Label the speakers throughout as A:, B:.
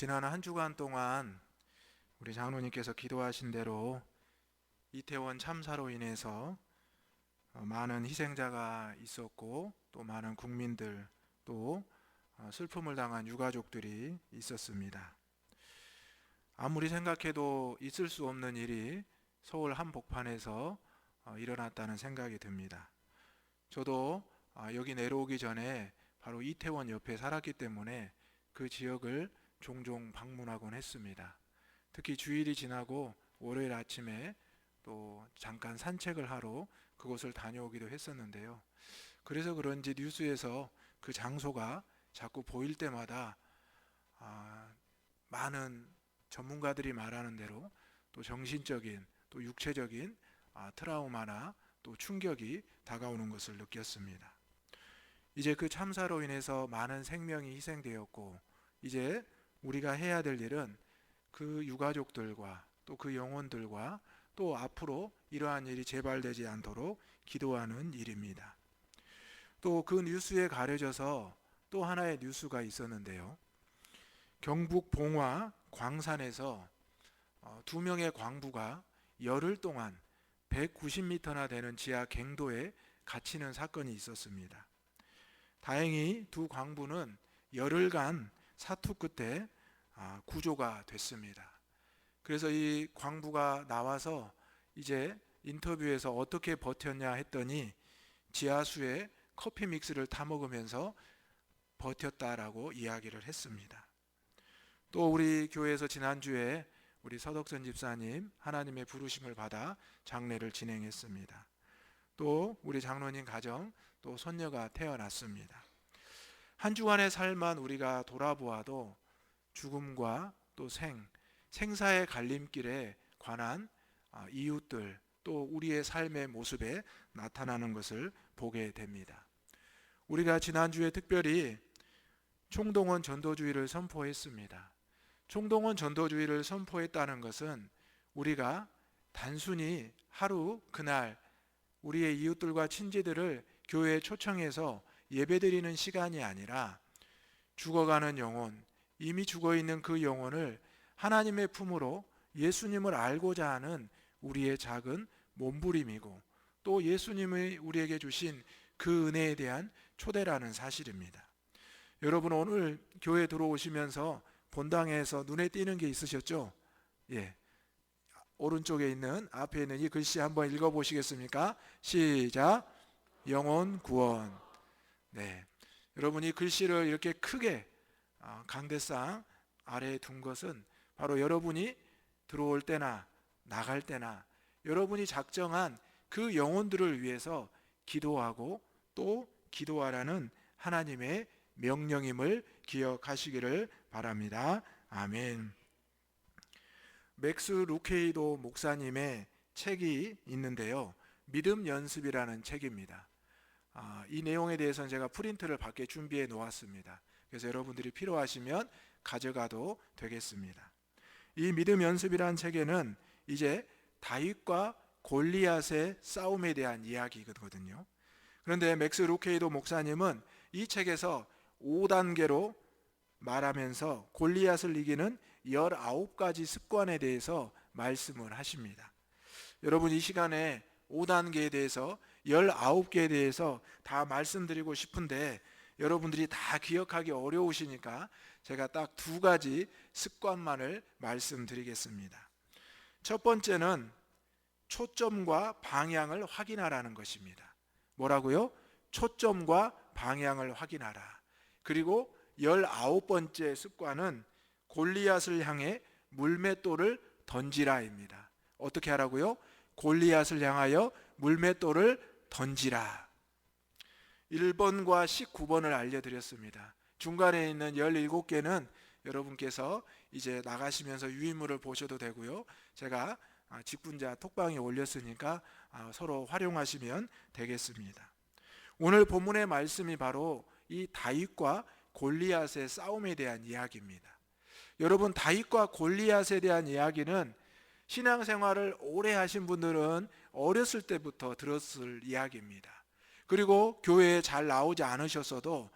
A: 지난 한 주간 동안 우리 장로님께서 기도하신 대로 이태원 참사로 인해서 많은 희생자가 있었고 또 많은 국민들 또 슬픔을 당한 유가족들이 있었습니다. 아무리 생각해도 있을 수 없는 일이 서울 한복판에서 일어났다는 생각이 듭니다. 저도 여기 내려오기 전에 바로 이태원 옆에 살았기 때문에 그 지역을 종종 방문하곤 했습니다. 특히 주일이 지나고 월요일 아침에 또 잠깐 산책을 하러 그곳을 다녀오기도 했었는데요. 그래서 그런지 뉴스에서 그 장소가 자꾸 보일 때마다 많은 전문가들이 말하는 대로 또 정신적인 또 육체적인 트라우마나 또 충격이 다가오는 것을 느꼈습니다. 이제 그 참사로 인해서 많은 생명이 희생되었고 이제 우리가 해야 될 일은 그 유가족들과 또 그 영혼들과 또 앞으로 이러한 일이 재발되지 않도록 기도하는 일입니다. 또 그 뉴스에 가려져서 또 하나의 뉴스가 있었는데요. 경북 봉화 광산에서 두 명의 광부가 열흘 동안 190m나 되는 지하 갱도에 갇히는 사건이 있었습니다. 다행히 두 광부는 열흘간 사투 끝에 구조가 됐습니다. 그래서 이 광부가 나와서 이제 인터뷰에서 어떻게 버텼냐 했더니 지하수에 커피 믹스를 타먹으면서 버텼다라고 이야기를 했습니다. 또 우리 교회에서 지난주에 우리 서덕선 집사님 하나님의 부르심을 받아 장례를 진행했습니다. 또 우리 장로님 가정 또 손녀가 태어났습니다. 한 주간의 삶만 우리가 돌아보아도 죽음과 또 생사의 갈림길에 관한 이웃들 또 우리의 삶의 모습에 나타나는 것을 보게 됩니다. 우리가 지난주에 특별히 총동원 전도주의를 선포했습니다. 총동원 전도주의를 선포했다는 것은 우리가 단순히 하루 그날 우리의 이웃들과 친지들을 교회에 초청해서 예배드리는 시간이 아니라 죽어가는 영혼, 이미 죽어있는 그 영혼을 하나님의 품으로 예수님을 알고자 하는 우리의 작은 몸부림이고 또 예수님이 우리에게 주신 그 은혜에 대한 초대라는 사실입니다. 여러분 오늘 교회 들어오시면서 본당에서 눈에 띄는 게 있으셨죠? 예. 오른쪽에 있는 앞에 있는 이 글씨 한번 읽어보시겠습니까? 시작. 영혼 구원. 네. 여러분 이 글씨를 이렇게 크게 강대상 아래에 둔 것은 바로 여러분이 들어올 때나 나갈 때나 여러분이 작정한 그 영혼들을 위해서 기도하고 또 기도하라는 하나님의 명령임을 기억하시기를 바랍니다. 아멘. 맥스 루케이도 목사님의 책이 있는데요. 믿음 연습이라는 책입니다. 이 내용에 대해서는 제가 프린트를 밖에 준비해 놓았습니다. 그래서 여러분들이 필요하시면 가져가도 되겠습니다. 이 믿음 연습이라는 책에는 이제 다윗과 골리앗의 싸움에 대한 이야기거든요. 그런데 맥스 루케이도 목사님은 이 책에서 5단계로 말하면서 골리앗을 이기는 19가지 습관에 대해서 말씀을 하십니다. 여러분 이 시간에 5단계에 대해서 19개에 대해서 다 말씀드리고 싶은데 여러분들이 다 기억하기 어려우시니까 제가 딱 2가지 습관만을 말씀드리겠습니다. 첫 번째는 초점과 방향을 확인하라는 것입니다. 뭐라고요? 초점과 방향을 확인하라. 그리고 19번째 습관은 골리앗을 향해 물맷돌을 던지라입니다. 어떻게 하라고요? 골리앗을 향하여 물맷돌을 던지라. 1번과 19번을 알려드렸습니다. 중간에 있는 17개는 여러분께서 이제 나가시면서 유인물을 보셔도 되고요. 제가 직분자 톡방에 올렸으니까 서로 활용하시면 되겠습니다. 오늘 본문의 말씀이 바로 이 다윗과 골리앗의 싸움에 대한 이야기입니다. 여러분 다윗과 골리앗에 대한 이야기는 신앙생활을 오래 하신 분들은 어렸을 때부터 들었을 이야기입니다. 그리고 교회에 잘 나오지 않으셨어도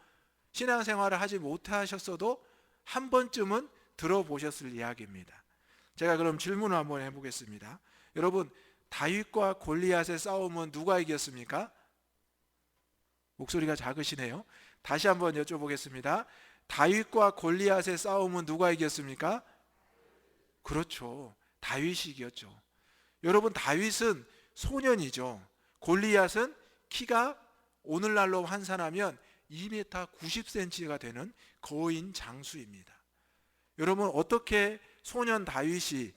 A: 신앙생활을 하지 못하셨어도 한 번쯤은 들어보셨을 이야기입니다. 제가 그럼 질문을 한번 해보겠습니다. 여러분, 다윗과 골리앗의 싸움은 누가 이겼습니까? 목소리가 작으시네요. 다시 한번 여쭤보겠습니다. 다윗과 골리앗의 싸움은 누가 이겼습니까? 그렇죠. 다윗이 이겼죠. 여러분, 다윗은 소년이죠. 골리앗은 키가 오늘날로 환산하면 2m 90cm가 되는 거인 장수입니다. 여러분, 어떻게 소년 다윗이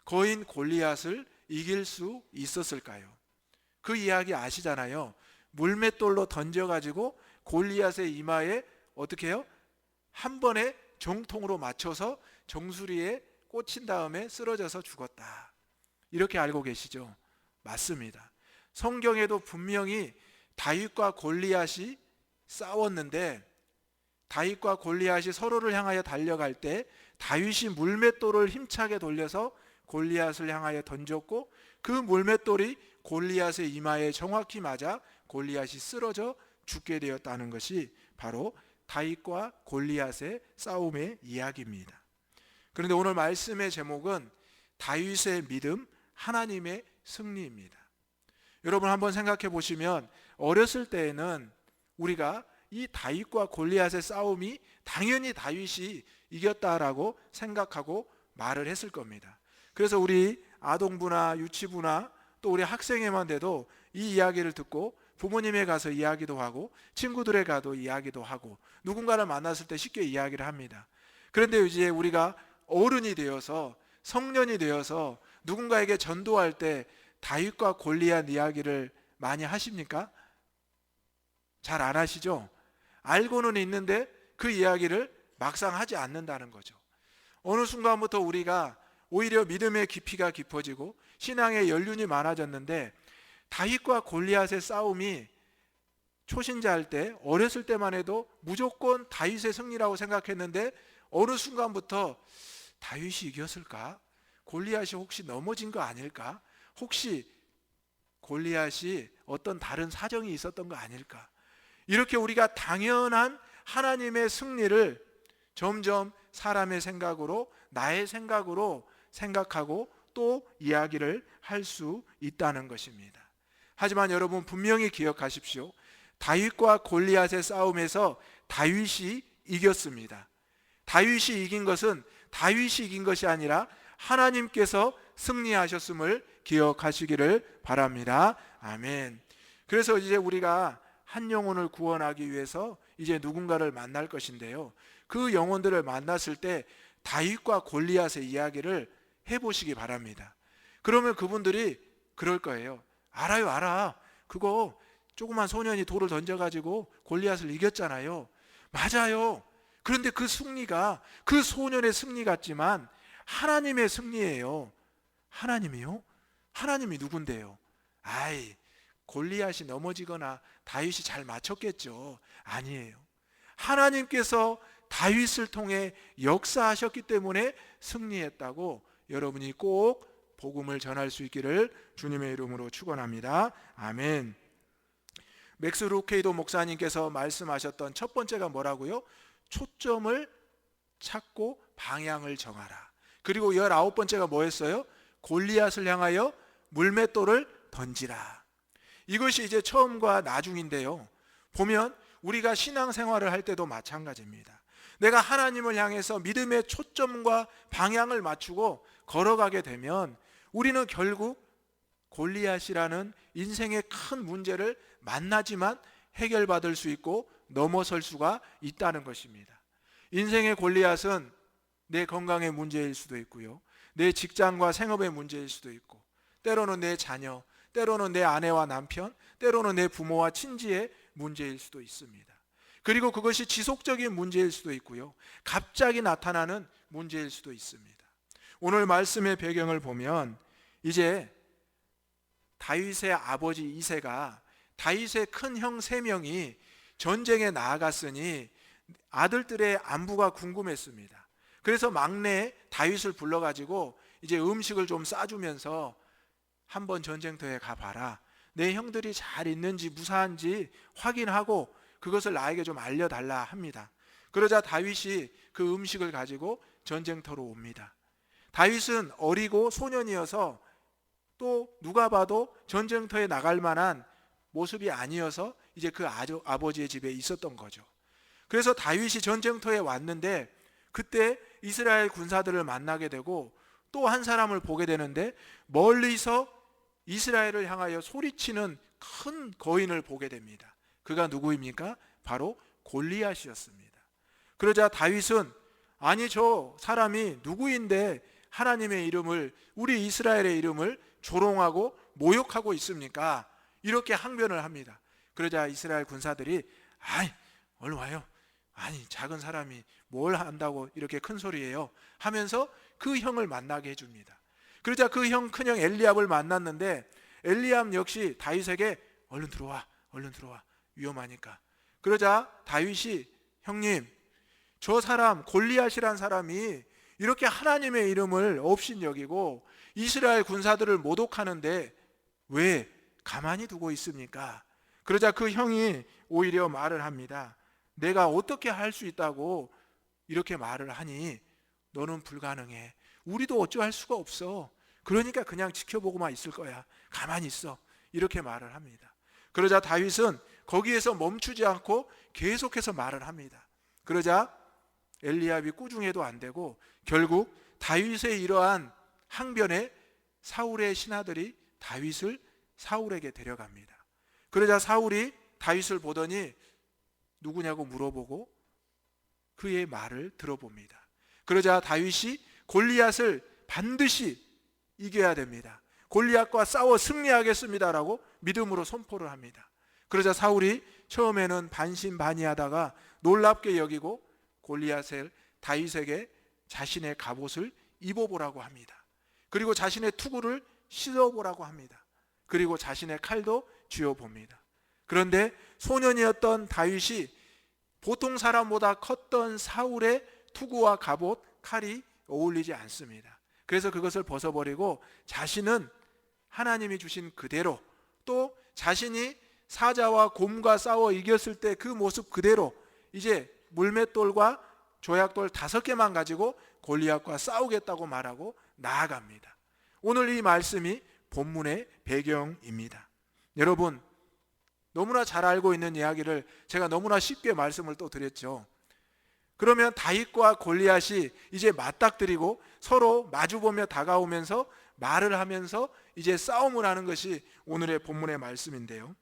A: 거인 골리앗을 이길 수 있었을까요? 그 이야기 아시잖아요. 물맷돌로 던져가지고 골리앗의 이마에 어떻게 해요? 한 번에 정통으로 맞춰서 정수리에 꽂힌 다음에 쓰러져서 죽었다. 이렇게 알고 계시죠? 맞습니다. 성경에도 분명히 다윗과 골리앗이 싸웠는데, 다윗과 골리앗이 서로를 향하여 달려갈 때 다윗이 물맷돌을 힘차게 돌려서 골리앗을 향하여 던졌고, 그 물맷돌이 골리앗의 이마에 정확히 맞아 골리앗이 쓰러져 죽게 되었다는 것이 바로 다윗과 골리앗의 싸움의 이야기입니다. 그런데 오늘 말씀의 제목은 다윗의 믿음, 하나님의 승리입니다. 여러분, 한번 생각해 보시면 어렸을 때에는 우리가 이 다윗과 골리앗의 싸움이 당연히 다윗이 이겼다라고 생각하고 말을 했을 겁니다. 그래서 우리 아동부나 유치부나 또 우리 학생회만 돼도 이 이야기를 듣고 부모님에 가서 이야기도 하고 친구들에 가도 이야기도 하고 누군가를 만났을 때 쉽게 이야기를 합니다. 그런데 이제 우리가 어른이 되어서 성년이 되어서 누군가에게 전도할 때 다윗과 골리앗 이야기를 많이 하십니까? 잘 안 하시죠? 알고는 있는데 그 이야기를 막상 하지 않는다는 거죠. 어느 순간부터 우리가 오히려 믿음의 깊이가 깊어지고 신앙의 연륜이 많아졌는데, 다윗과 골리앗의 싸움이 초신자일 때, 어렸을 때만 해도 무조건 다윗의 승리라고 생각했는데 어느 순간부터 다윗이 이겼을까? 골리앗이 혹시 넘어진 거 아닐까? 혹시 골리앗이 어떤 다른 사정이 있었던 거 아닐까? 이렇게 우리가 당연한 하나님의 승리를 점점 사람의 생각으로, 나의 생각으로 생각하고 또 이야기를 할 수 있다는 것입니다. 하지만 여러분, 분명히 기억하십시오. 다윗과 골리앗의 싸움에서 다윗이 이겼습니다. 다윗이 이긴 것은 다윗이 이긴 것이 아니라 하나님께서 승리하셨음을 기억하시기를 바랍니다. 아멘. 그래서 이제 우리가 한 영혼을 구원하기 위해서 이제 누군가를 만날 것인데요, 그 영혼들을 만났을 때 다윗과 골리앗의 이야기를 해보시기 바랍니다. 그러면 그분들이 그럴 거예요. 알아요, 알아. 그거 조그만 소년이 돌을 던져가지고 골리앗을 이겼잖아요. 맞아요. 그런데 그 승리가 그 소년의 승리 같지만 하나님의 승리예요. 하나님이요? 하나님이 누군데요? 아이, 골리앗이 넘어지거나 다윗이 잘 맞췄겠죠. 아니에요. 하나님께서 다윗을 통해 역사하셨기 때문에 승리했다고 여러분이 꼭 복음을 전할 수 있기를 주님의 이름으로 축원합니다. 아멘. 맥스 루케이도 목사님께서 말씀하셨던 첫 번째가 뭐라고요? 초점을 찾고 방향을 정하라. 그리고 19번째가 뭐였어요? 골리앗을 향하여 물맷돌을 던지라. 이것이 이제 처음과 나중인데요, 보면 우리가 신앙생활을 할 때도 마찬가지입니다. 내가 하나님을 향해서 믿음의 초점과 방향을 맞추고 걸어가게 되면 우리는 결국 골리앗이라는 인생의 큰 문제를 만나지만 해결받을 수 있고 넘어설 수가 있다는 것입니다. 인생의 골리앗은 내 건강의 문제일 수도 있고요, 내 직장과 생업의 문제일 수도 있고, 때로는 내 자녀, 때로는 내 아내와 남편, 때로는 내 부모와 친지의 문제일 수도 있습니다. 그리고 그것이 지속적인 문제일 수도 있고요, 갑자기 나타나는 문제일 수도 있습니다. 오늘 말씀의 배경을 보면 이제 다윗의 아버지 이새가 다윗의 큰 형 3명이 전쟁에 나아갔으니 아들들의 안부가 궁금했습니다. 그래서 막내 다윗을 불러가지고 이제 음식을 좀 싸주면서 한번 전쟁터에 가봐라. 내 형들이 잘 있는지 무사한지 확인하고 그것을 나에게 좀 알려달라 합니다. 그러자 다윗이 그 음식을 가지고 전쟁터로 옵니다. 다윗은 어리고 소년이어서 또 누가 봐도 전쟁터에 나갈 만한 모습이 아니어서 이제 그 아버지의 집에 있었던 거죠. 그래서 다윗이 전쟁터에 왔는데 그때 이스라엘 군사들을 만나게 되고 또 한 사람을 보게 되는데 멀리서 이스라엘을 향하여 소리치는 큰 거인을 보게 됩니다. 그가 누구입니까? 바로 골리앗이었습니다. 그러자 다윗은 아니 저 사람이 누구인데 하나님의 이름을, 우리 이스라엘의 이름을 조롱하고 모욕하고 있습니까? 이렇게 항변을 합니다. 그러자 이스라엘 군사들이 아이 얼른 와요. 아니 작은 사람이 뭘 한다고 이렇게 큰 소리예요 하면서 그 형을 만나게 해줍니다. 그러자 그 형 큰형 엘리압을 만났는데 엘리압 역시 다윗에게 얼른 들어와 위험하니까. 그러자 다윗이 형님 저 사람 골리앗이란 사람이 이렇게 하나님의 이름을 업신여기고 이스라엘 군사들을 모독하는데 왜 가만히 두고 있습니까? 그러자 그 형이 오히려 말을 합니다. 내가 어떻게 할 수 있다고 이렇게 말을 하니 너는 불가능해. 우리도 어찌할 수가 없어. 그러니까 그냥 지켜보고만 있을 거야. 가만히 있어. 이렇게 말을 합니다. 그러자 다윗은 거기에서 멈추지 않고 계속해서 말을 합니다. 그러자 엘리압이 꾸중해도 안 되고 결국 다윗의 이러한 항변에 사울의 신하들이 다윗을 사울에게 데려갑니다. 그러자 사울이 다윗을 보더니 누구냐고 물어보고 그의 말을 들어봅니다. 그러자 다윗이 골리앗을 반드시 이겨야 됩니다. 골리앗과 싸워 승리하겠습니다라고 믿음으로 선포를 합니다. 그러자 사울이 처음에는 반신반의하다가 놀랍게 여기고 골리앗을 다윗에게 자신의 갑옷을 입어보라고 합니다. 그리고 자신의 투구를 씻어보라고 합니다. 그리고 자신의 칼도 쥐어봅니다. 그런데 소년이었던 다윗이 보통 사람보다 컸던 사울의 투구와 갑옷, 칼이 어울리지 않습니다. 그래서 그것을 벗어버리고 자신은 하나님이 주신 그대로 또 자신이 사자와 곰과 싸워 이겼을 때 그 모습 그대로 이제 물맷돌과 조약돌 5개만 가지고 골리앗과 싸우겠다고 말하고 나아갑니다. 오늘 이 말씀이 본문의 배경입니다. 여러분 너무나 잘 알고 있는 이야기를 제가 너무나 쉽게 말씀을 또 드렸죠. 그러면 다윗과 골리앗이 이제 맞닥뜨리고 서로 마주보며 다가오면서 말을 하면서 이제 싸움을 하는 것이 오늘의 본문의 말씀인데요.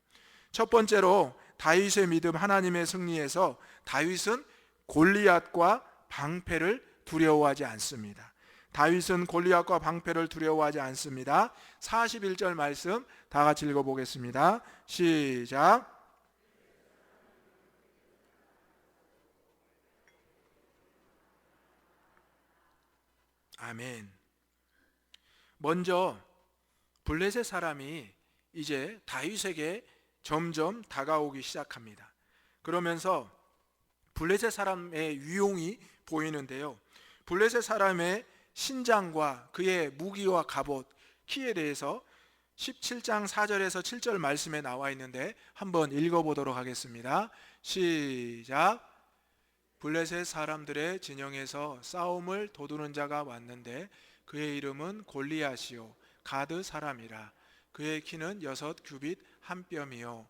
A: 첫 번째로 다윗의 믿음 하나님의 승리에서 다윗은 골리앗과 방패를 두려워하지 않습니다. 다윗은 골리앗과 방패를 두려워하지 않습니다. 41절 말씀 다 같이 읽어보겠습니다. 시작. 아멘. 먼저 블레셋 사람이 이제 다윗에게 점점 다가오기 시작합니다. 그러면서 블레셋 사람의 위용이 보이는데요. 블레셋 사람의 신장과 그의 무기와 갑옷, 키에 대해서 17장 4절에서 7절 말씀에 나와 있는데 한번 읽어보도록 하겠습니다. 시작. 블레셋 사람들의 진영에서 싸움을 도두는 자가 왔는데 그의 이름은 골리앗이요 가드 사람이라. 그의 키는 6규빗 한 뼘이요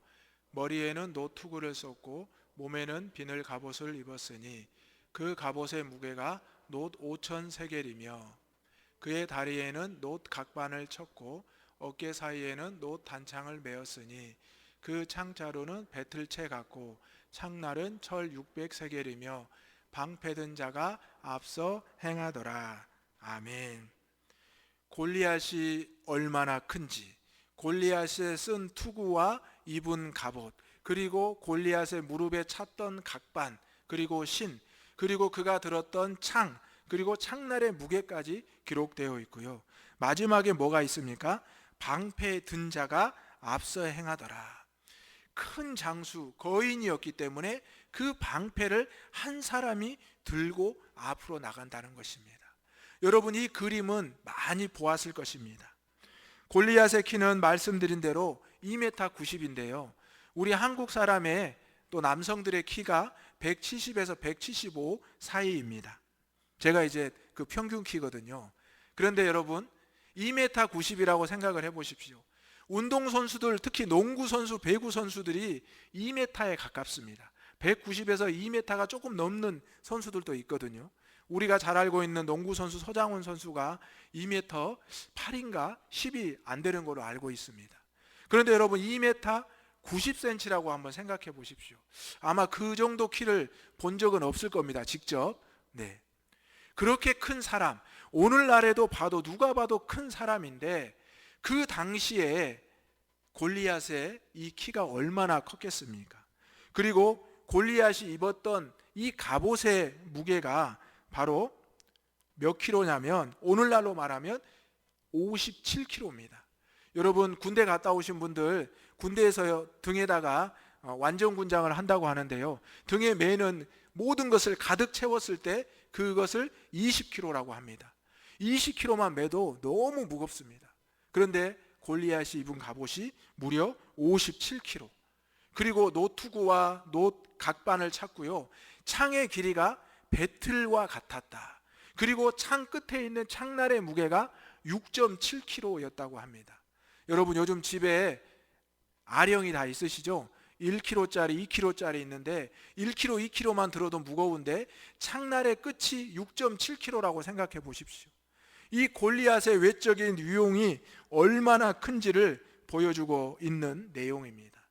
A: 머리에는 노투구를 썼고 몸에는 비늘 갑옷을 입었으니 그 갑옷의 무게가 놋 5천 세겔이며 그의 다리에는 놋 각반을 쳤고 어깨 사이에는 놋 단창을 메었으니 그 창자루는 배틀채 같고 창날은 철 600세겔이며 방패 든 자가 앞서 행하더라. 아멘. 골리앗이 얼마나 큰지, 골리앗의 쓴 투구와 입은 갑옷, 그리고 골리앗의 무릎에 찼던 각반, 그리고 신, 그리고 그가 들었던 창, 그리고 창날의 무게까지 기록되어 있고요. 마지막에 뭐가 있습니까? 방패 든 자가 앞서 행하더라. 큰 장수, 거인이었기 때문에 그 방패를 한 사람이 들고 앞으로 나간다는 것입니다. 여러분 이 그림은 많이 보았을 것입니다. 골리앗의 키는 말씀드린 대로 2m 90인데요. 우리 한국 사람의 또 남성들의 키가 170에서 175 사이입니다. 제가 이제 그 평균 키거든요. 그런데 여러분 2m 90이라고 생각을 해보십시오. 운동선수들, 특히 농구선수, 배구선수들이 2m에 가깝습니다. 190에서 2m가 조금 넘는 선수들도 있거든요. 우리가 잘 알고 있는 농구선수 서장훈 선수가 2m 8인가 10이 안 되는 걸로 알고 있습니다. 그런데 여러분 2m 90cm라고 한번 생각해 보십시오. 아마 그 정도 키를 본 적은 없을 겁니다. 직접. 네. 그렇게 큰 사람, 오늘날에도 봐도 누가 봐도 큰 사람인데 그 당시에 골리앗의 이 키가 얼마나 컸겠습니까? 그리고 골리앗이 입었던 이 갑옷의 무게가 바로 몇 킬로냐면 오늘날로 말하면 57kg입니다. 여러분 군대 갔다 오신 분들 군대에서 등에다가 완전군장을 한다고 하는데요. 등에 매는 모든 것을 가득 채웠을 때 그것을 20kg라고 합니다. 20kg만 매도 너무 무겁습니다. 그런데 골리앗이 입은 갑옷이 무려 57kg. 그리고 노투구와 노 각반을 찾고요. 창의 길이가 배틀과 같았다. 그리고 창 끝에 있는 창날의 무게가 6.7kg였다고 합니다. 여러분 요즘 집에 아령이 다 있으시죠? 1kg짜리, 2kg짜리 있는데 1kg, 2kg만 들어도 무거운데 창날의 끝이 6.7kg라고 생각해 보십시오. 이 골리앗의 외적인 위용이 얼마나 큰지를 보여주고 있는 내용입니다.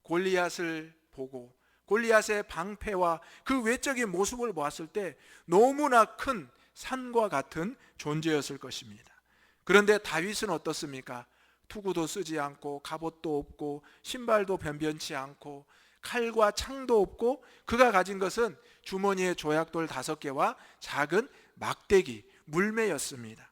A: 골리앗을 보고 골리앗의 방패와 그 외적인 모습을 보았을 때 너무나 큰 산과 같은 존재였을 것입니다. 그런데 다윗은 어떻습니까? 투구도 쓰지 않고 갑옷도 없고 신발도 변변치 않고 칼과 창도 없고 그가 가진 것은 주머니에 조약돌 5개와 작은 막대기, 물매였습니다.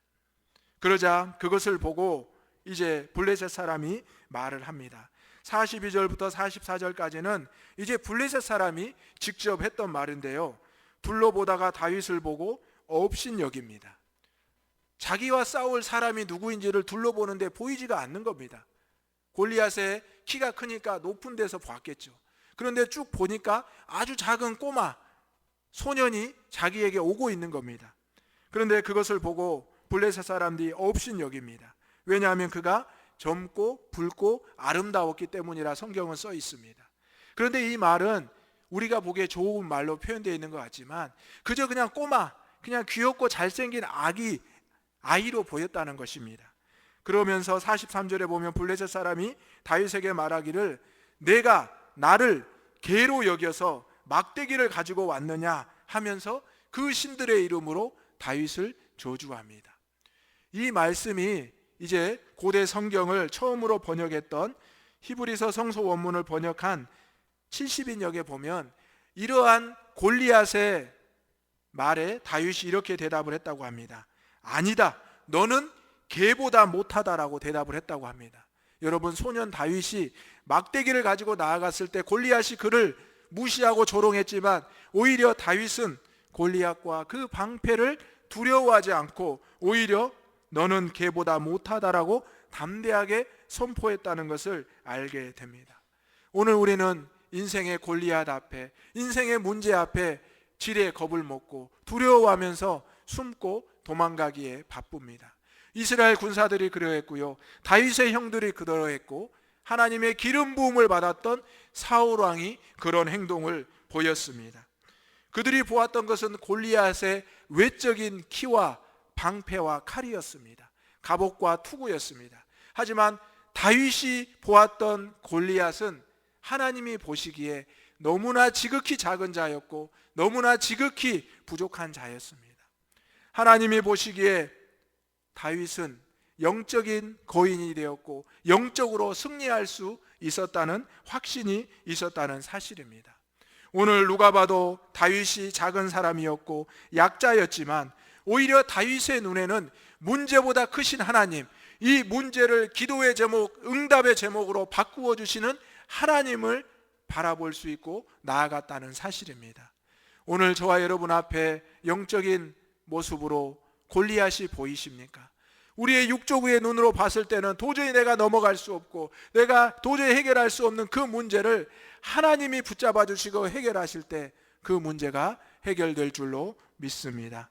A: 그러자 그것을 보고 이제 블레셋 사람이 말을 합니다. 42절부터 44절까지는 이제 블레셋 사람이 직접 했던 말인데요. 둘러보다가 다윗을 보고 업신여깁니다. 자기와 싸울 사람이 누구인지를 둘러보는데 보이지가 않는 겁니다. 골리앗의 키가 크니까 높은 데서 봤겠죠. 그런데 쭉 보니까 아주 작은 꼬마 소년이 자기에게 오고 있는 겁니다. 그런데 그것을 보고 블레셋 사람들이 업신여깁니다. 왜냐하면 그가 젊고 붉고 아름다웠기 때문이라 성경은 써 있습니다. 그런데 이 말은 우리가 보기에 좋은 말로 표현되어 있는 것 같지만 그저 그냥 꼬마, 그냥 귀엽고 잘생긴 아이로 보였다는 것입니다. 그러면서 43절에 보면 블레셋 사람이 다윗에게 말하기를 내가 나를 개로 여겨서 막대기를 가지고 왔느냐 하면서 그 신들의 이름으로 다윗을 저주합니다. 이 말씀이 이제 고대 성경을 처음으로 번역했던 히브리서 성서 원문을 번역한 70인역에 보면 이러한 골리앗의 말에 다윗이 이렇게 대답을 했다고 합니다. 아니다, 너는 개보다 못하다라고 대답을 했다고 합니다. 여러분 소년 다윗이 막대기를 가지고 나아갔을 때 골리앗이 그를 무시하고 조롱했지만 오히려 다윗은 골리앗과 그 방패를 두려워하지 않고 오히려 너는 개보다 못하다라고 담대하게 선포했다는 것을 알게 됩니다. 오늘 우리는 인생의 골리앗 앞에, 인생의 문제 앞에 지레 겁을 먹고 두려워하면서 숨고 도망가기에 바쁩니다. 이스라엘 군사들이 그러했고요. 다윗의 형들이 그러했고 하나님의 기름 부음을 받았던 사울 왕이 그런 행동을 보였습니다. 그들이 보았던 것은 골리앗의 외적인 키와 방패와 칼이었습니다. 갑옷과 투구였습니다. 하지만 다윗이 보았던 골리앗은 하나님이 보시기에 너무나 지극히 작은 자였고 너무나 지극히 부족한 자였습니다. 하나님이 보시기에 다윗은 영적인 거인이 되었고 영적으로 승리할 수 있었다는 확신이 있었다는 사실입니다. 오늘 누가 봐도 다윗이 작은 사람이었고 약자였지만 오히려 다윗의 눈에는 문제보다 크신 하나님, 이 문제를 기도의 제목, 응답의 제목으로 바꾸어 주시는 하나님을 바라볼 수 있고 나아갔다는 사실입니다. 오늘 저와 여러분 앞에 영적인 모습으로 골리앗이 보이십니까? 우리의 육조구의 눈으로 봤을 때는 도저히 내가 넘어갈 수 없고 내가 도저히 해결할 수 없는 그 문제를 하나님이 붙잡아 주시고 해결하실 때 그 문제가 해결될 줄로 믿습니다.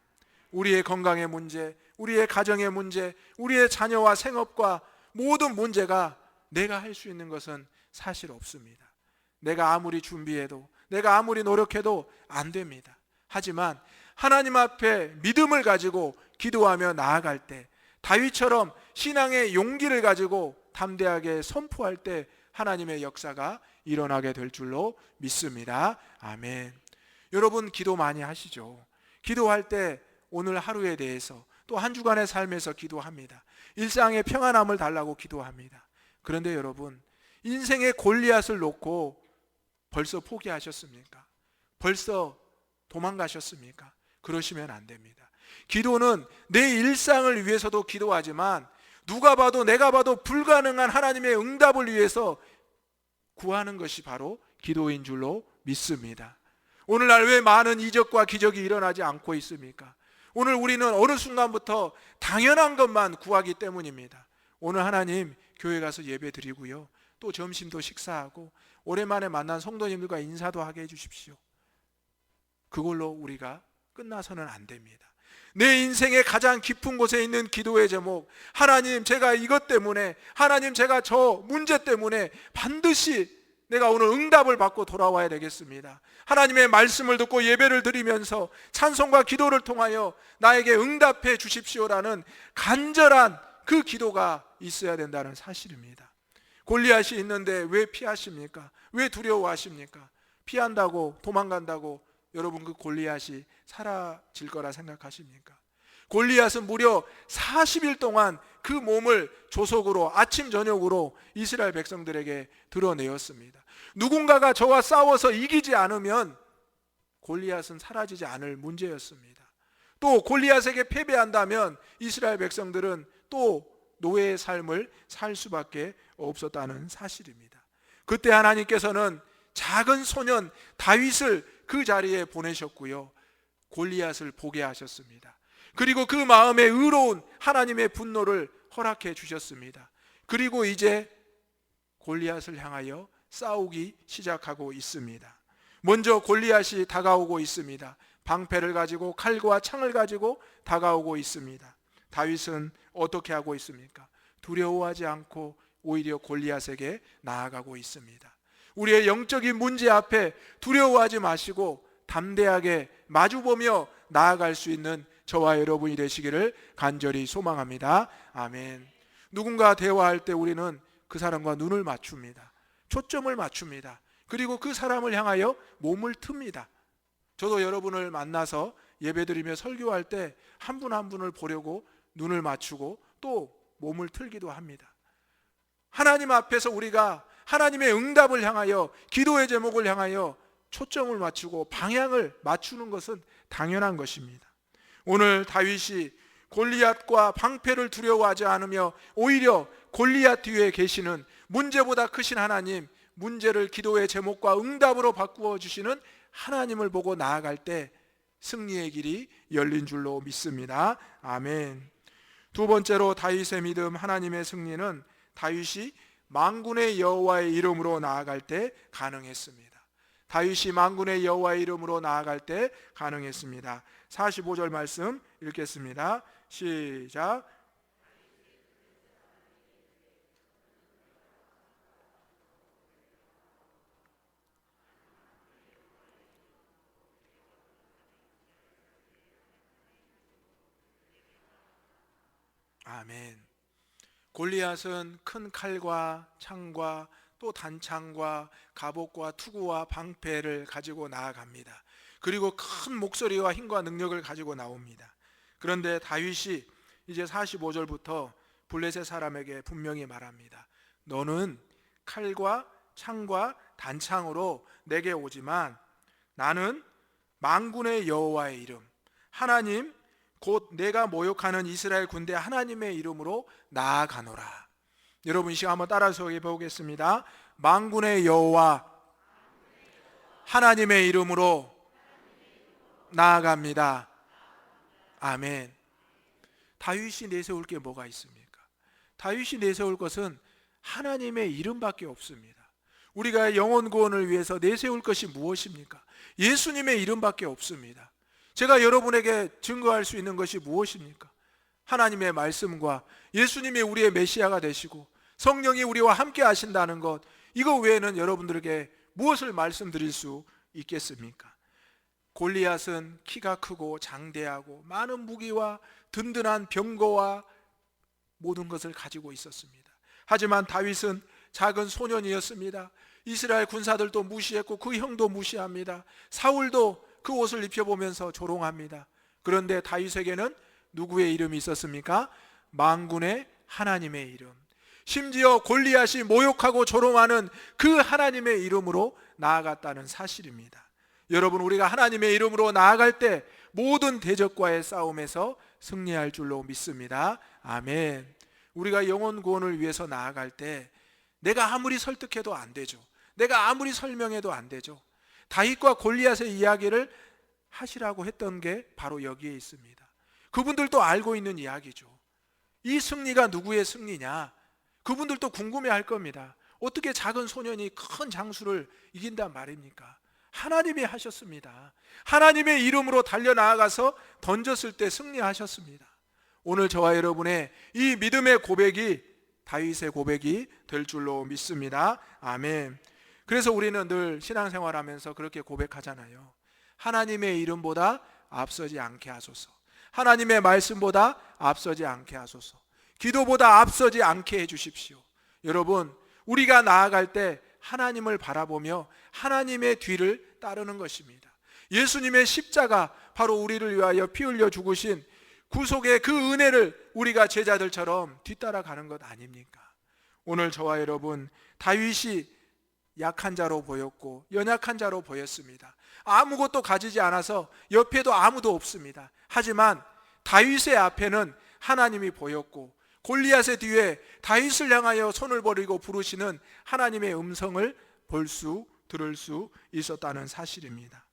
A: 우리의 건강의 문제, 우리의 가정의 문제, 우리의 자녀와 생업과 모든 문제가 내가 할 수 있는 것은 사실 없습니다. 내가 아무리 준비해도, 내가 아무리 노력해도 안 됩니다. 하지만 하나님 앞에 믿음을 가지고 기도하며 나아갈 때, 다윗처럼 신앙의 용기를 가지고 담대하게 선포할 때 하나님의 역사가 일어나게 될 줄로 믿습니다. 아멘. 여러분 기도 많이 하시죠? 기도할 때 오늘 하루에 대해서, 또 한 주간의 삶에서 기도합니다. 일상의 평안함을 달라고 기도합니다. 그런데 여러분, 인생의 골리앗을 놓고 벌써 포기하셨습니까? 벌써 도망가셨습니까? 그러시면 안 됩니다. 기도는 내 일상을 위해서도 기도하지만, 누가 봐도 내가 봐도 불가능한 하나님의 응답을 위해서 구하는 것이 바로 기도인 줄로 믿습니다. 오늘날 왜 많은 이적과 기적이 일어나지 않고 있습니까? 오늘 우리는 어느 순간부터 당연한 것만 구하기 때문입니다. 오늘 하나님 교회 가서 예배 드리고요, 또 점심도 식사하고 오랜만에 만난 성도님들과 인사도 하게 해주십시오. 그걸로 우리가 끝나서는 안 됩니다. 내 인생의 가장 깊은 곳에 있는 기도의 제목, 하나님 제가 이것 때문에, 하나님 제가 저 문제 때문에 반드시 내가 오늘 응답을 받고 돌아와야 되겠습니다. 하나님의 말씀을 듣고 예배를 드리면서 찬송과 기도를 통하여 나에게 응답해 주십시오라는 간절한 그 기도가 있어야 된다는 사실입니다. 골리앗이 있는데 왜 피하십니까? 왜 두려워하십니까? 피한다고, 도망간다고 여러분 그 골리앗이 사라질 거라 생각하십니까? 골리앗은 무려 40일 동안 그 몸을 조속으로 아침 저녁으로 이스라엘 백성들에게 드러내었습니다. 누군가가 저와 싸워서 이기지 않으면 골리앗은 사라지지 않을 문제였습니다. 또 골리앗에게 패배한다면 이스라엘 백성들은 또 노예의 삶을 살 수밖에 없었다는 사실입니다. 그때 하나님께서는 작은 소년 다윗을 그 자리에 보내셨고요, 골리앗을 보게 하셨습니다. 그리고 그 마음에 의로운 하나님의 분노를 허락해 주셨습니다. 그리고 이제 골리앗을 향하여 싸우기 시작하고 있습니다. 먼저 골리앗이 다가오고 있습니다. 방패를 가지고 칼과 창을 가지고 다가오고 있습니다. 다윗은 어떻게 하고 있습니까? 두려워하지 않고 오히려 골리앗에게 나아가고 있습니다. 우리의 영적인 문제 앞에 두려워하지 마시고 담대하게 마주보며 나아갈 수 있는 저와 여러분이 되시기를 간절히 소망합니다. 아멘. 누군가 대화할 때 우리는 그 사람과 눈을 맞춥니다. 초점을 맞춥니다. 그리고 그 사람을 향하여 몸을 틉니다. 저도 여러분을 만나서 예배드리며 설교할 때 한 분 한 분을 보려고 눈을 맞추고 또 몸을 틀기도 합니다. 하나님 앞에서 우리가 하나님의 응답을 향하여, 기도의 제목을 향하여 초점을 맞추고 방향을 맞추는 것은 당연한 것입니다. 오늘 다윗이 골리앗과 방패를 두려워하지 않으며 오히려 골리앗 뒤에 계시는 문제보다 크신 하나님, 문제를 기도의 제목과 응답으로 바꾸어 주시는 하나님을 보고 나아갈 때 승리의 길이 열린 줄로 믿습니다. 아멘. 두 번째로 다윗의 믿음, 하나님의 승리는 다윗이 만군의 여호와의 이름으로 나아갈 때 가능했습니다. 다윗이 만군의 여호와의 이름으로 나아갈 때 가능했습니다. 45절 말씀 읽겠습니다. 시작. 아멘. 골리앗은 큰 칼과 창과 또 단창과 갑옷과 투구와 방패를 가지고 나아갑니다. 그리고 큰 목소리와 힘과 능력을 가지고 나옵니다. 그런데 다윗이 이제 45절부터 블레셋 사람에게 분명히 말합니다. 너는 칼과 창과 단창으로 내게 오지만 나는 만군의 여호와의 이름, 하나님 곧 내가 모욕하는 이스라엘 군대 하나님의 이름으로 나아가노라. 여러분 이 시간 한번 따라서 해보겠습니다. 만군의 여호와 하나님의 이름으로 나아갑니다. 아멘. 다윗이 내세울 게 뭐가 있습니까? 다윗이 내세울 것은 하나님의 이름밖에 없습니다. 우리가 영혼 구원을 위해서 내세울 것이 무엇입니까? 예수님의 이름밖에 없습니다. 제가 여러분에게 증거할 수 있는 것이 무엇입니까? 하나님의 말씀과 예수님이 우리의 메시아가 되시고 성령이 우리와 함께 하신다는 것, 이거 외에는 여러분들에게 무엇을 말씀드릴 수 있겠습니까? 골리앗은 키가 크고 장대하고 많은 무기와 든든한 병거와 모든 것을 가지고 있었습니다. 하지만 다윗은 작은 소년이었습니다. 이스라엘 군사들도 무시했고 그 형도 무시합니다. 사울도 그 옷을 입혀보면서 조롱합니다. 그런데 다윗에게는 누구의 이름이 있었습니까? 만군의 하나님의 이름. 심지어 골리앗이 모욕하고 조롱하는 그 하나님의 이름으로 나아갔다는 사실입니다. 여러분, 우리가 하나님의 이름으로 나아갈 때 모든 대적과의 싸움에서 승리할 줄로 믿습니다. 아멘. 우리가 영혼 구원을 위해서 나아갈 때 내가 아무리 설득해도 안 되죠. 내가 아무리 설명해도 안 되죠. 다윗과 골리앗의 이야기를 하시라고 했던 게 바로 여기에 있습니다. 그분들도 알고 있는 이야기죠. 이 승리가 누구의 승리냐? 그분들도 궁금해할 겁니다. 어떻게 작은 소년이 큰 장수를 이긴단 말입니까? 하나님이 하셨습니다. 하나님의 이름으로 달려나아가서 던졌을 때 승리하셨습니다. 오늘 저와 여러분의 이 믿음의 고백이 다윗의 고백이 될 줄로 믿습니다. 아멘. 그래서 우리는 늘 신앙생활하면서 그렇게 고백하잖아요. 하나님의 이름보다 앞서지 않게 하소서. 하나님의 말씀보다 앞서지 않게 하소서. 기도보다 앞서지 않게 해주십시오. 여러분, 우리가 나아갈 때 하나님을 바라보며 하나님의 뒤를 따르는 것입니다. 예수님의 십자가, 바로 우리를 위하여 피 흘려 죽으신 구속의 그 은혜를 우리가 제자들처럼 뒤따라가는 것 아닙니까? 오늘 저와 여러분, 다윗이 약한 자로 보였고 연약한 자로 보였습니다. 아무것도 가지지 않아서 옆에도 아무도 없습니다. 하지만 다윗의 앞에는 하나님이 보였고 골리앗의 뒤에 다윗을 향하여 손을 벌이고 부르시는 하나님의 음성을 들을 수 있었다는 사실입니다.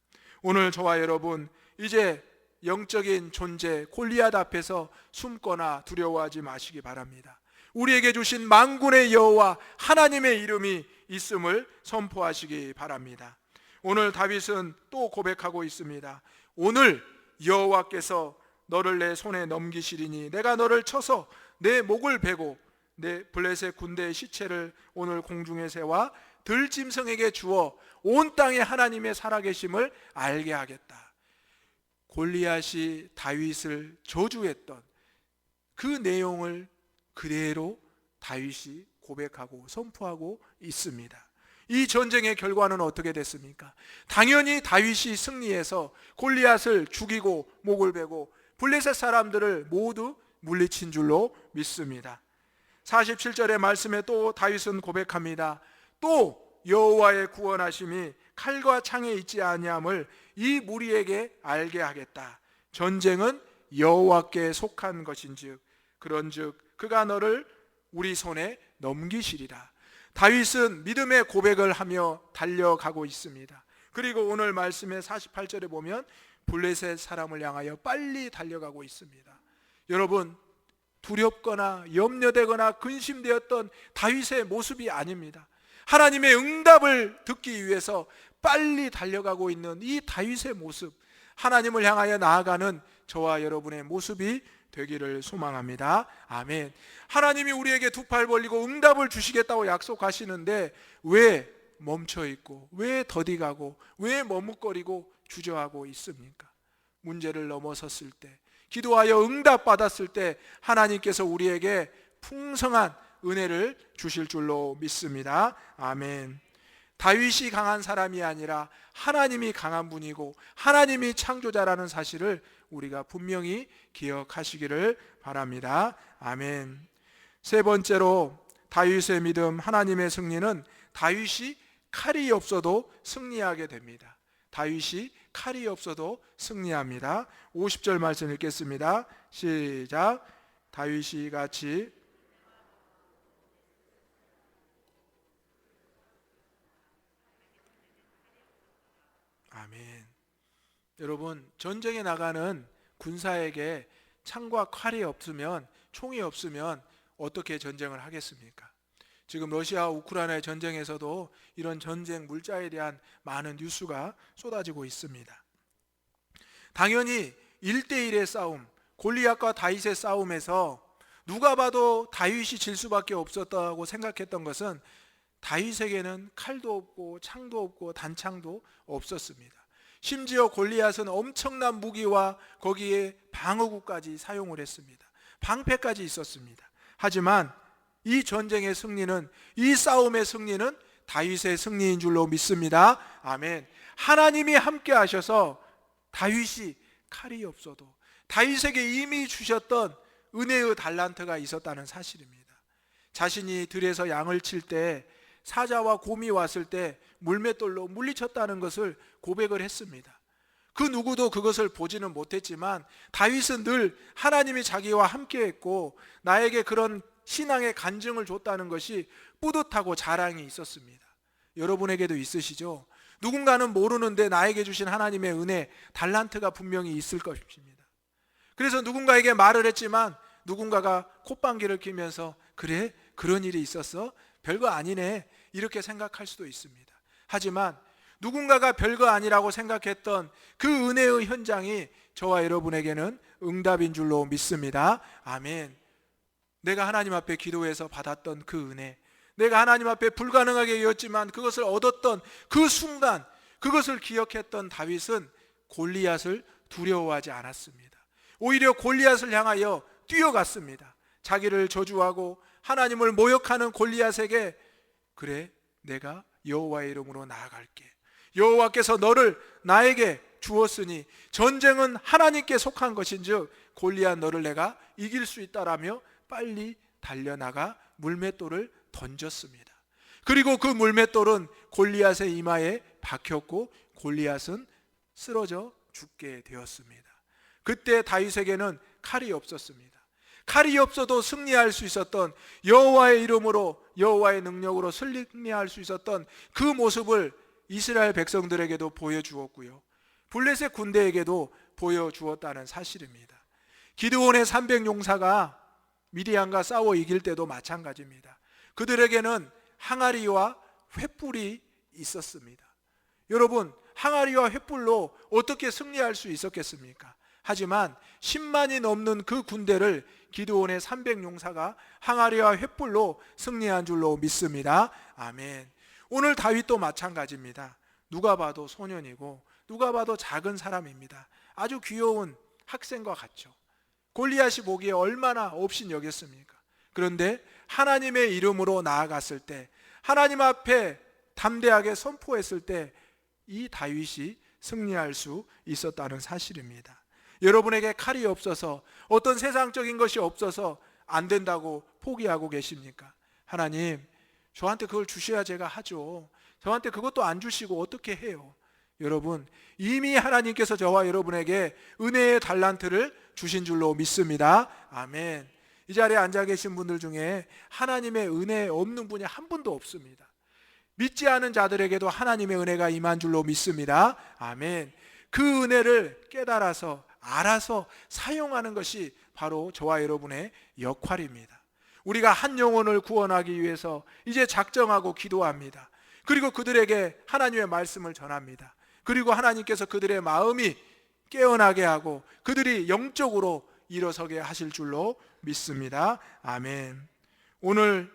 A: 오늘 저와 여러분, 이제 영적인 존재 골리앗 앞에서 숨거나 두려워하지 마시기 바랍니다. 우리에게 주신 만군의 여호와 하나님의 이름이 있음을 선포하시기 바랍니다. 오늘 다윗은 또 고백하고 있습니다. 오늘 여호와께서 너를 내 손에 넘기시리니 내가 너를 쳐서 내 목을 베고 내 블레셋 군대의 시체를 오늘 공중에 세워 들짐승에게 주어 온 땅에 하나님의 살아계심을 알게 하겠다. 골리앗이 다윗을 저주했던 그 내용을 그대로 다윗이 고백하고 선포하고 있습니다. 이 전쟁의 결과는 어떻게 됐습니까? 당연히 다윗이 승리해서 골리앗을 죽이고 목을 베고 블레셋 사람들을 모두 물리친 줄로 믿습니다. 47절의 말씀에 또 다윗은 고백합니다. 또 여호와의 구원하심이 칼과 창에 있지 아니함을 이 무리에게 알게 하겠다. 전쟁은 여호와께 속한 것인즉 그런즉 그가 너를 우리 손에 넘기시리라. 다윗은 믿음의 고백을 하며 달려가고 있습니다. 그리고 오늘 말씀의 48절에 보면 블레셋 사람을 향하여 빨리 달려가고 있습니다. 여러분, 두렵거나 염려되거나 근심되었던 다윗의 모습이 아닙니다. 하나님의 응답을 듣기 위해서 빨리 달려가고 있는 이 다윗의 모습, 하나님을 향하여 나아가는 저와 여러분의 모습이 되기를 소망합니다. 아멘. 하나님이 우리에게 두 팔 벌리고 응답을 주시겠다고 약속하시는데 왜 멈춰 있고 왜 더디가고 왜 머뭇거리고 주저하고 있습니까? 문제를 넘어섰을 때, 기도하여 응답받았을 때 하나님께서 우리에게 풍성한 은혜를 주실 줄로 믿습니다. 아멘. 다윗이 강한 사람이 아니라 하나님이 강한 분이고 하나님이 창조자라는 사실을 우리가 분명히 기억하시기를 바랍니다. 아멘. 세 번째로 다윗의 믿음, 하나님의 승리는 다윗이 칼이 없어도 승리하게 됩니다. 다윗이 칼이 없어도 승리합니다. 50절 말씀 읽겠습니다. 시작. 다윗이 같이 아멘. 여러분, 전쟁에 나가는 군사에게 창과 칼이 없으면, 총이 없으면 어떻게 전쟁을 하겠습니까? 지금 러시아와 우크라이나의 전쟁에서도 이런 전쟁 물자에 대한 많은 뉴스가 쏟아지고 있습니다. 당연히 1대1의 싸움, 골리앗과 다윗의 싸움에서 누가 봐도 다윗이 질 수밖에 없었다고 생각했던 것은 다윗에게는 칼도 없고 창도 없고 단창도 없었습니다. 심지어 골리앗은 엄청난 무기와 거기에 방어구까지 사용을 했습니다. 방패까지 있었습니다. 하지만 이 전쟁의 승리는, 이 싸움의 승리는 다윗의 승리인 줄로 믿습니다. 아멘. 하나님이 함께 하셔서 다윗이 칼이 없어도 다윗에게 이미 주셨던 은혜의 달란트가 있었다는 사실입니다. 자신이 들에서 양을 칠 때 사자와 곰이 왔을 때 물맷돌로 물리쳤다는 것을 고백을 했습니다. 그 누구도 그것을 보지는 못했지만 다윗은 늘 하나님이 자기와 함께 했고 나에게 그런 신앙의 간증을 줬다는 것이 뿌듯하고 자랑이 있었습니다. 여러분에게도 있으시죠? 누군가는 모르는데 나에게 주신 하나님의 은혜, 달란트가 분명히 있을 것입니다. 그래서 누군가에게 말을 했지만 누군가가 콧방귀를 뀌면서 그래? 그런 일이 있었어? 별거 아니네, 이렇게 생각할 수도 있습니다. 하지만 누군가가 별거 아니라고 생각했던 그 은혜의 현장이 저와 여러분에게는 응답인 줄로 믿습니다. 아멘. 내가 하나님 앞에 기도해서 받았던 그 은혜, 내가 하나님 앞에 불가능하게 여겼지만 그것을 얻었던 그 순간, 그것을 기억했던 다윗은 골리앗을 두려워하지 않았습니다. 오히려 골리앗을 향하여 뛰어갔습니다. 자기를 저주하고 하나님을 모욕하는 골리앗에게 그래, 내가 여호와의 이름으로 나아갈게. 여호와께서 너를 나에게 주었으니 전쟁은 하나님께 속한 것인즉 골리앗 너를 내가 이길 수 있다라며 빨리 달려나가 물맷돌을 던졌습니다. 그리고 그 물맷돌은 골리앗의 이마에 박혔고 골리앗은 쓰러져 죽게 되었습니다. 그때 다윗에게는 칼이 없었습니다. 칼이 없어도 승리할 수 있었던, 여호와의 이름으로, 여호와의 능력으로 승리할 수 있었던 그 모습을 이스라엘 백성들에게도 보여주었고요, 블레셋 군대에게도 보여주었다는 사실입니다. 기드온의 300용사가 미디안과 싸워 이길 때도 마찬가지입니다. 그들에게는 항아리와 횃불이 있었습니다. 여러분, 항아리와 횃불로 어떻게 승리할 수 있었겠습니까? 하지만 10만이 넘는 그 군대를 기드온의 300용사가 항아리와 횃불로 승리한 줄로 믿습니다. 아멘. 오늘 다윗도 마찬가지입니다. 누가 봐도 소년이고 누가 봐도 작은 사람입니다. 아주 귀여운 학생과 같죠. 골리앗이 보기에 얼마나 없인 여겼습니까? 그런데 하나님의 이름으로 나아갔을 때, 하나님 앞에 담대하게 선포했을 때 이 다윗이 승리할 수 있었다는 사실입니다. 여러분에게 칼이 없어서, 어떤 세상적인 것이 없어서 안 된다고 포기하고 계십니까? 하나님, 저한테 그걸 주셔야 제가 하죠. 저한테 그것도 안 주시고 어떻게 해요? 여러분, 이미 하나님께서 저와 여러분에게 은혜의 달란트를 주신 줄로 믿습니다. 아멘. 이 자리에 앉아 계신 분들 중에 하나님의 은혜 없는 분이 한 분도 없습니다. 믿지 않은 자들에게도 하나님의 은혜가 임한 줄로 믿습니다. 아멘. 그 은혜를 깨달아서, 알아서 사용하는 것이 바로 저와 여러분의 역할입니다. 우리가 한 영혼을 구원하기 위해서 이제 작정하고 기도합니다. 그리고 그들에게 하나님의 말씀을 전합니다. 그리고 하나님께서 그들의 마음이 깨어나게 하고 그들이 영적으로 일어서게 하실 줄로 믿습니다. 아멘. 오늘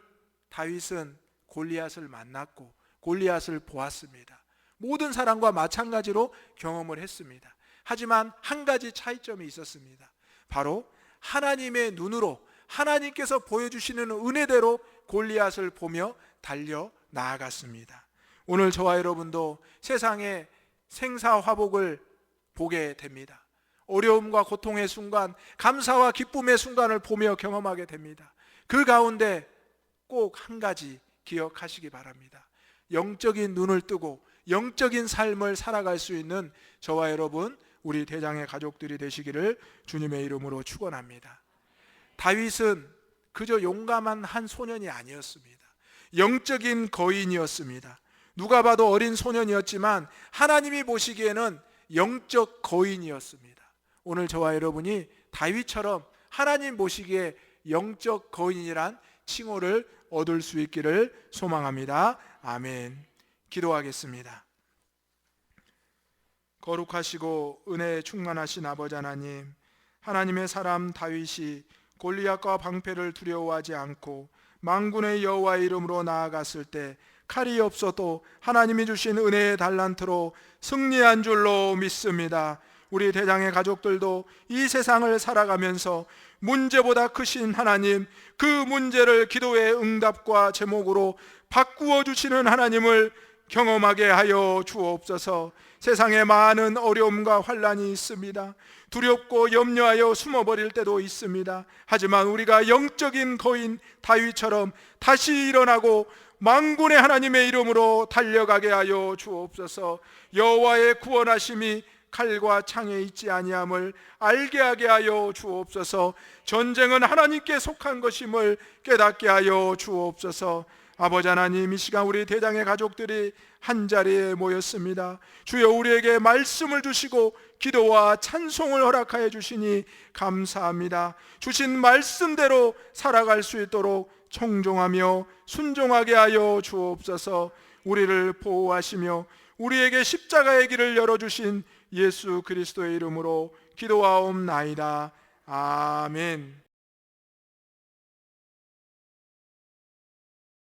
A: 다윗은 골리앗을 만났고 골리앗을 보았습니다. 모든 사람과 마찬가지로 경험을 했습니다. 하지만 한 가지 차이점이 있었습니다. 바로 하나님의 눈으로, 하나님께서 보여주시는 은혜대로 골리앗을 보며 달려 나아갔습니다. 오늘 저와 여러분도 세상의 생사화복을 보게 됩니다. 어려움과 고통의 순간, 감사와 기쁨의 순간을 보며 경험하게 됩니다. 그 가운데 꼭 한 가지 기억하시기 바랍니다. 영적인 눈을 뜨고 영적인 삶을 살아갈 수 있는 저와 여러분, 우리 대장의 가족들이 되시기를 주님의 이름으로 축원합니다. 다윗은 그저 용감한 한 소년이 아니었습니다. 영적인 거인이었습니다. 누가 봐도 어린 소년이었지만 하나님이 보시기에는 영적 거인이었습니다. 오늘 저와 여러분이 다윗처럼 하나님 보시기에 영적 거인이란 칭호를 얻을 수 있기를 소망합니다. 아멘. 기도하겠습니다. 거룩하시고 은혜에 충만하신 아버지 하나님, 하나님의 사람 다윗이 골리앗과 방패를 두려워하지 않고 만군의 여호와의 이름으로 나아갔을 때 칼이 없어도 하나님이 주신 은혜의 달란트로 승리한 줄로 믿습니다. 우리 대장의 가족들도 이 세상을 살아가면서 문제보다 크신 하나님, 그 문제를 기도의 응답과 제목으로 바꾸어 주시는 하나님을 경험하게 하여 주옵소서. 세상에 많은 어려움과 환난이 있습니다. 두렵고 염려하여 숨어버릴 때도 있습니다. 하지만 우리가 영적인 거인 다윗처럼 다시 일어나고 만군의 하나님의 이름으로 달려가게 하여 주옵소서. 여호와의 구원하심이 칼과 창에 있지 아니함을 알게 하게 하여 주옵소서. 전쟁은 하나님께 속한 것임을 깨닫게 하여 주옵소서. 아버지 하나님, 이 시간 우리 대장의 가족들이 한자리에 모였습니다. 주여, 우리에게 말씀을 주시고 기도와 찬송을 허락하여 주시니 감사합니다. 주신 말씀대로 살아갈 수 있도록 청종하며 순종하게 하여 주옵소서. 우리를 보호하시며 우리에게 십자가의 길을 열어주신 예수 그리스도의 이름으로 기도하옵나이다. 아멘.